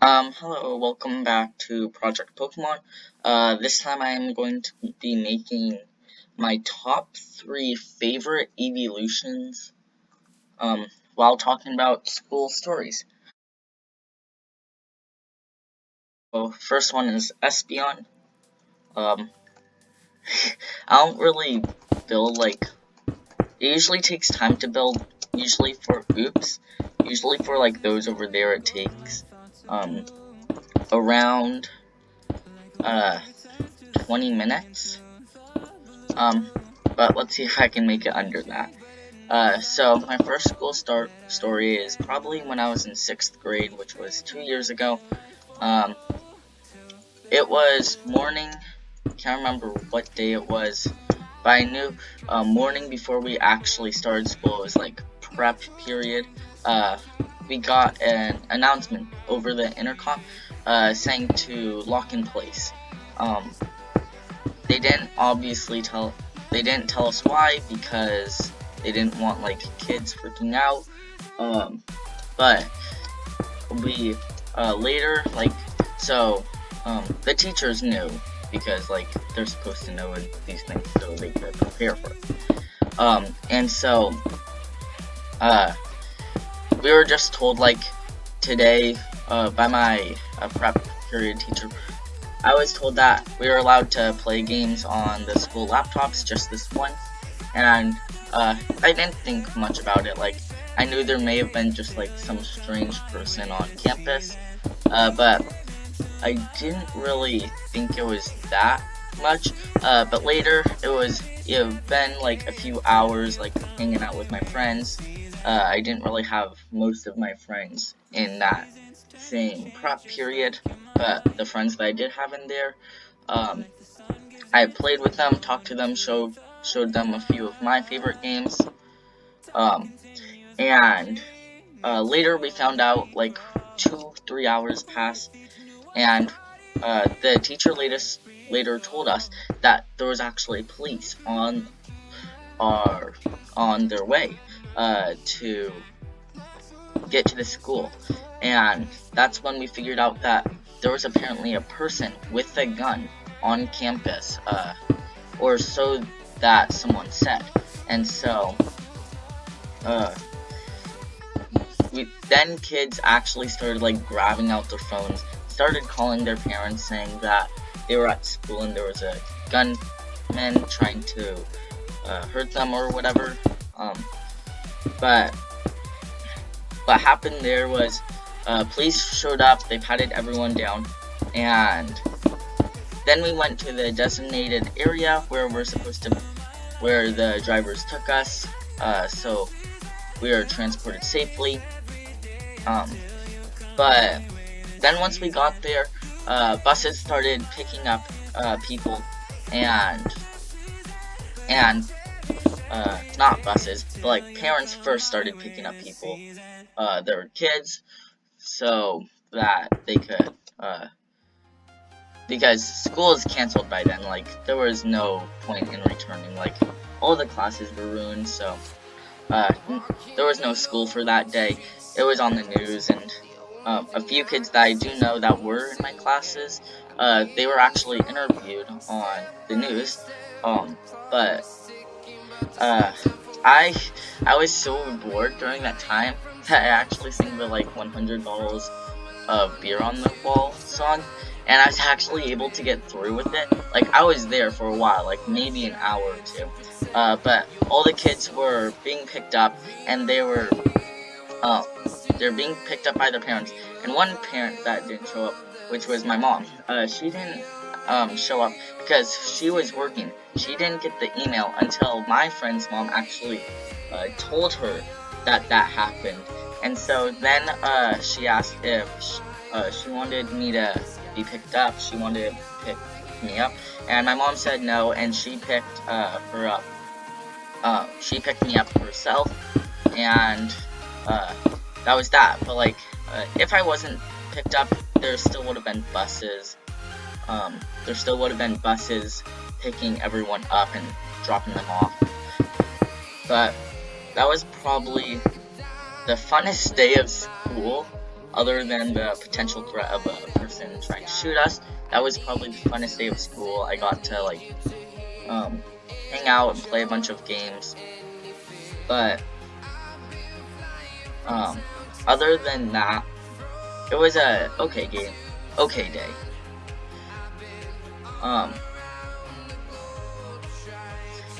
Hello, welcome back to Project Pokemon. This time I am going to be making my top 3 favorite evolutions, while talking about school stories. So, first one is Espeon. Um, I don't really build, it usually takes time to build, usually for, those over there it takes, around, uh, 20 minutes. Um, but let's see if I can make it under that. So my first school story is probably when I was in 6th grade, which was 2 years ago. Um, it was morning, can't remember what day it was, but I knew morning before we actually started school. It was like prep period. We got an announcement over the intercom saying to lock in place. Um, they didn't obviously tell they didn't tell us why, because they didn't want kids freaking out. Um, but we later the teachers knew, because they're supposed to know these things so they could prepare for it. And so uh we were just told today by my prep period teacher. I was told that we were allowed to play games on the school laptops just this once, and I didn't think much about it. I knew there may have been just some strange person on campus, but I didn't really think it was that much. But later it been a few hours hanging out with my friends. I didn't really have most of my friends in that same prep period, but the friends that I did have in there, um, I played with them, talked to them, showed them a few of my favorite games, um, and later we found out 2-3 hours passed, and the teacher later told us that there was actually police our on their way to get to the school. And that's when we figured out that there was apparently a person with a gun on campus, or so that someone said. And so uh then kids actually started grabbing out their phones, started calling their parents, saying that they were at school and there was a gunman trying to hurt them or whatever. But what happened there was police showed up, they patted everyone down, and then we went to the designated area where where the drivers took us, so we were transported safely. But then once we got there, buses started picking up people, and not buses, but parents first started picking up people, their kids, so that they could, because school is canceled by then. There was no point in returning. All the classes were ruined, so uh, there was no school for that day. It was on the news, and a few kids that I do know that were in my classes, they were actually interviewed on the news. But uh, I I was so bored during that time that I actually sang the $100 of Beer on the Wall song, and I was actually able to get through with it. I was there for a while, maybe an hour or two. But all the kids were being picked up, and uh, they're being picked up by their parents. And one parent that didn't show up, which was my mom, she didn't show up because she was working. She didn't get the email until my friend's mom actually told her that happened. And so then she asked if she wanted me to be picked up. She wanted to pick me up, and my mom said no, and she picked her up. She picked me up herself, and that was that. But if I wasn't picked up, there still would have been buses. There still would have been buses picking everyone up and dropping them off. But that was probably the funnest day of school, other than the potential threat of a person trying to shoot us. That was probably the funnest day of school. I got to like hang out and play a bunch of games. But other than that, it was a okay game, okay day.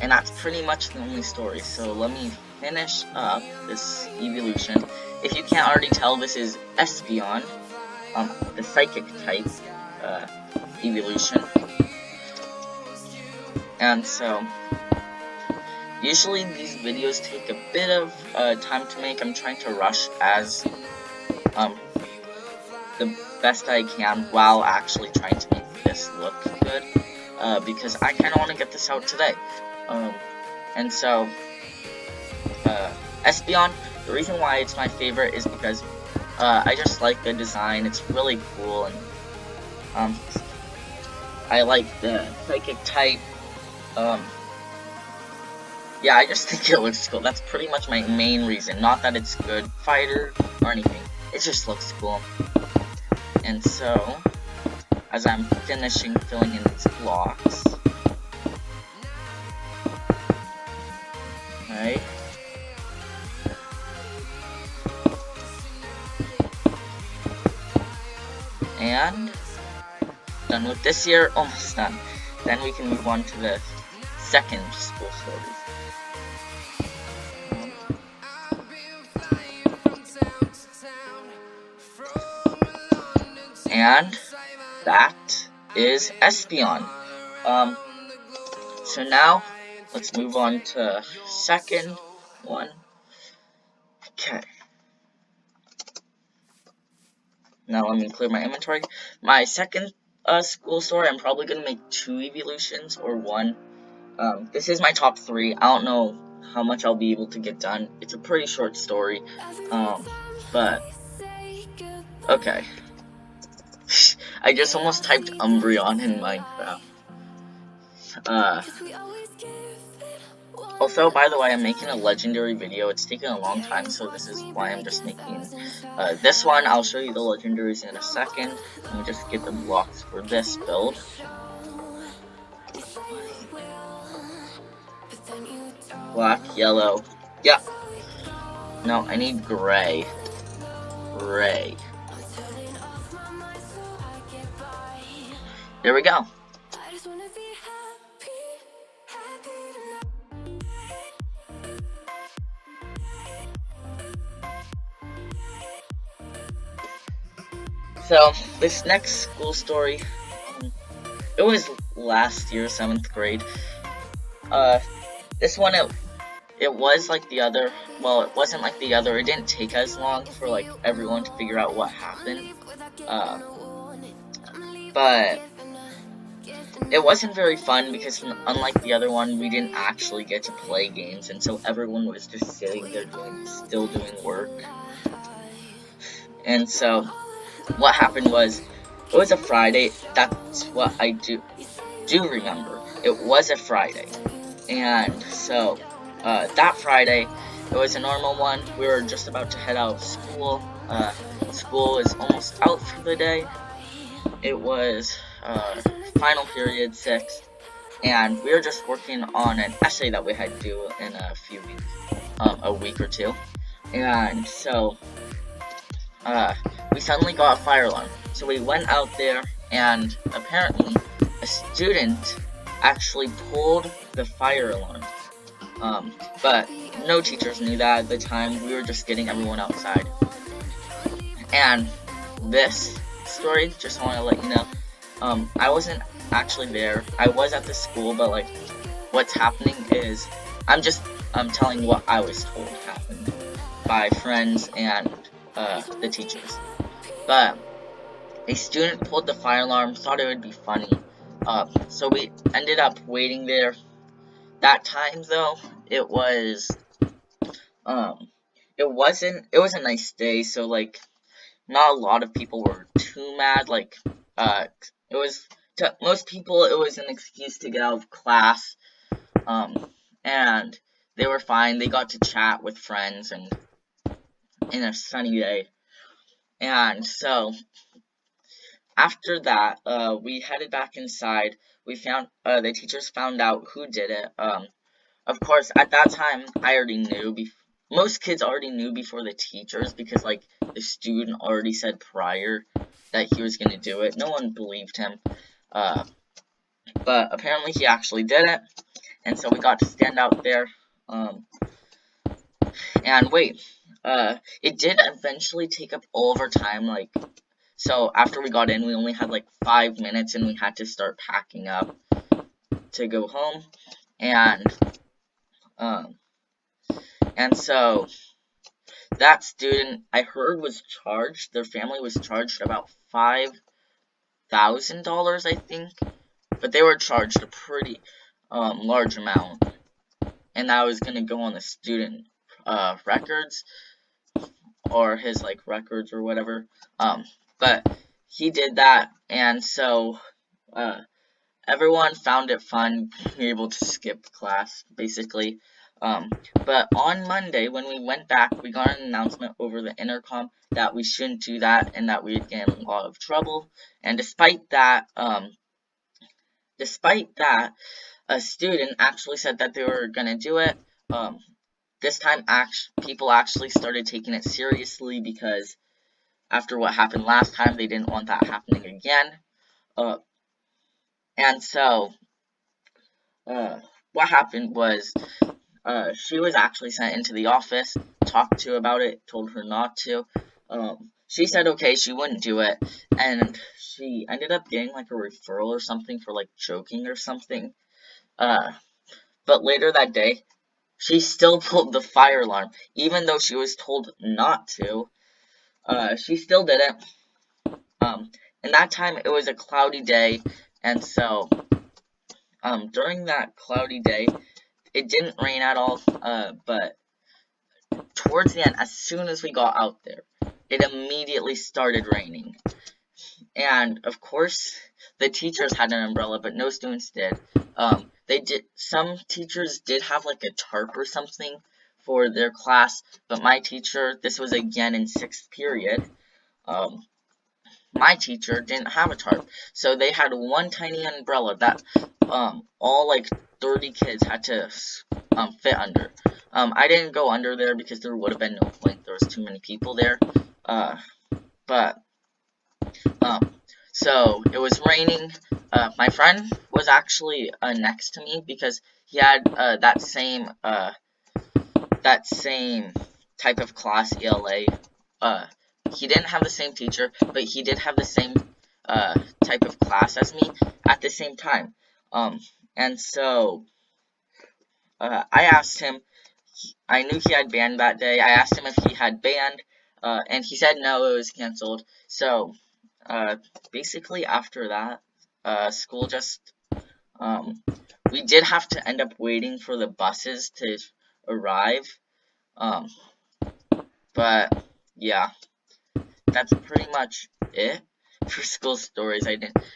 And that's pretty much the only story. So let me finish up this evolution. If you can't already tell, this is Espeon, the psychic type evolution. And so usually these videos take a bit of time to make. I'm trying to rush as the best I can while actually trying to make this look good, because I kind of want to get this out today. And so Espeon, the reason why it's my favorite is because I just like the design. It's really cool, and I like the psychic type. Yeah, I just think it looks cool. That's pretty much my main reason. Not that it's good fighter or anything. It just looks cool. And so, as I'm finishing filling in these blocks, right? And done with this year, almost done. Then we can move on to the second school stories. And that is Espeon. So now let's move on to second one. Okay. Now let me clear my inventory. My second school story, I'm probably gonna make 2 evolutions or 1. This is my top 3. I don't know how much I'll be able to get done. It's a pretty short story. But okay. I just almost typed Umbreon in Minecraft. Also, by the way, I'm making a legendary video. It's taken a long time, so this is why I'm just making this one. I'll show you the legendaries in a second. Let me just get the blocks for this build. Black, yellow. Yeah. No, I need gray. Gray. There we go. So, this next school story, it was last year, 7th grade. This one, it was like the other, well, it wasn't like the other, it didn't take as long for, like, everyone to figure out what happened, but it wasn't very fun because, unlike the other one, we didn't actually get to play games, and so everyone was just sitting there still doing work. And so what happened was, it was a Friday. That's what I do remember. It was a Friday, and so that Friday, it was a normal one. We were just about to head out of school. School was almost out for the day. It was final period 6th, and we were just working on an essay that we had to do in a few weeks, a week or two. And so we suddenly got a fire alarm. So we went out there, and apparently a student actually pulled the fire alarm. But no teachers knew that at the time. We were just getting everyone outside. And this story, just want to let you know, I wasn't actually there. I was at the school, but like, what's happening is, I'm telling what I was told happened by friends and the teachers. But a student pulled the fire alarm, thought it would be funny, so we ended up waiting there. That time though, it was a nice day, so like, not a lot of people were too mad. Like, it was, to most people, it was an excuse to get out of class, and they were fine. They got to chat with friends, and in a sunny day. And so after that, we headed back inside. We found the teachers found out who did it. Of course, at that time, I already knew. Most kids already knew before the teachers because, like, the student already said prior that he was going to do it. No one believed him. Uh, but apparently he actually did it. And so we got to stand out there. And wait, it did eventually take up all of our time. Like, so after we got in, we only had like 5 minutes and we had to start packing up to go home. And, um, and so that student I heard was charged. Their family was charged about $5,000, I think, but they were charged a pretty large amount, and that was gonna go on the student records or his like records or whatever. But he did that, and so uh, everyone found it fun being able to skip class, basically. Um, but on Monday, when we went back, we got an announcement over the intercom that we shouldn't do that and that we'd get in a lot of trouble. And despite that, a student actually said that they were gonna do it. Um, this time, people actually started taking it seriously because after what happened last time, they didn't want that happening again. Uh, and so, what happened was she was actually sent into the office, talked to about it, told her not to. She said okay, she wouldn't do it, and she ended up getting like a referral or something for like choking or something. Uh, but later that day, she still pulled the fire alarm, even though she was told not to. She still did it. And that time it was a cloudy day, and so during that cloudy day, it didn't rain at all. But towards the end, as soon as we got out there, it immediately started raining. And of course, the teachers had an umbrella, but no students did. They did. Some teachers did have like a tarp or something for their class, but my teacher, this was again in sixth period. Um, my teacher didn't have a tarp, so they had one tiny umbrella that all like 30 kids had to fit under. I didn't go under there because there would have been no point. There was too many people there. But so it was raining. My friend was actually next to me because he had that same type of class, ELA. He didn't have the same teacher, but he did have the same type of class as me at the same time. Um, and so I asked him. I knew he had band that day. I asked him if he had band, and he said no, it was canceled. So uh, basically, after that, school just we did have to end up waiting for the buses to arrive. Um, but yeah, that's pretty much it for school stories.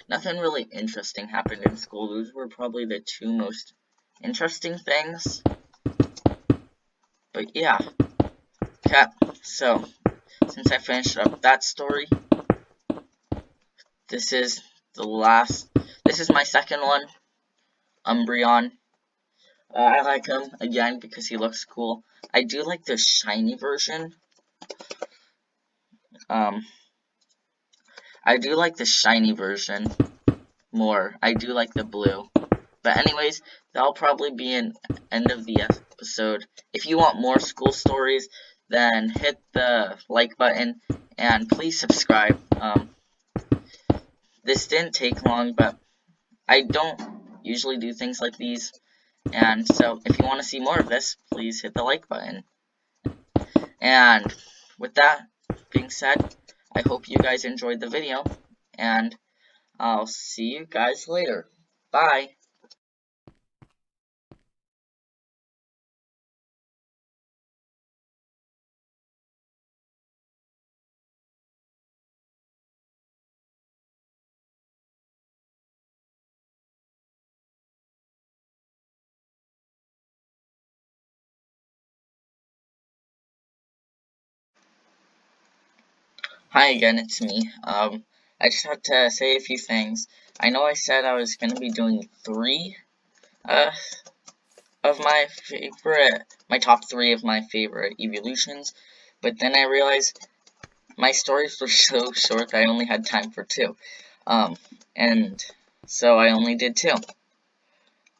Nothing really interesting happened in school. Those were probably the two most interesting things. But yeah, okay. So since I finished up that story, this is the last. This is my second one, Umbreon. I like him again because he looks cool. I do like the shiny version. Um, I do like the shiny version more. I do like the blue. But anyways, that'll probably be an end of the episode. If you want more school stories, then hit the like button and please subscribe. This didn't take long, but I don't usually do things like these. And so if you want to see more of this, please hit the like button. And with that being said, I hope you guys enjoyed the video, and I'll see you guys later. Bye! Hi again, it's me. I just had to say a few things. I know I said I was gonna be doing three, uh, of my top three of my favorite evolutions, but then I realized my stories were so short that I only had time for two. Um, and so I only did two.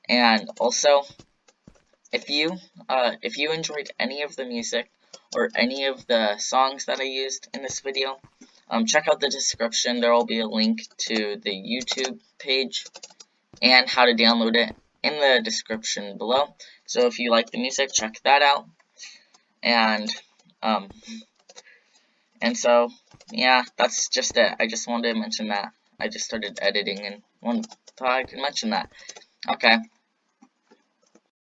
And also, if you enjoyed any of the music or any of the songs that I used in this video, check out the description. There will be a link to the YouTube page and how to download it in the description below. So if you like the music, check that out. And um, so yeah, that's just it. I just wanted to mention that. I just started editing and thought I could mention that. Okay.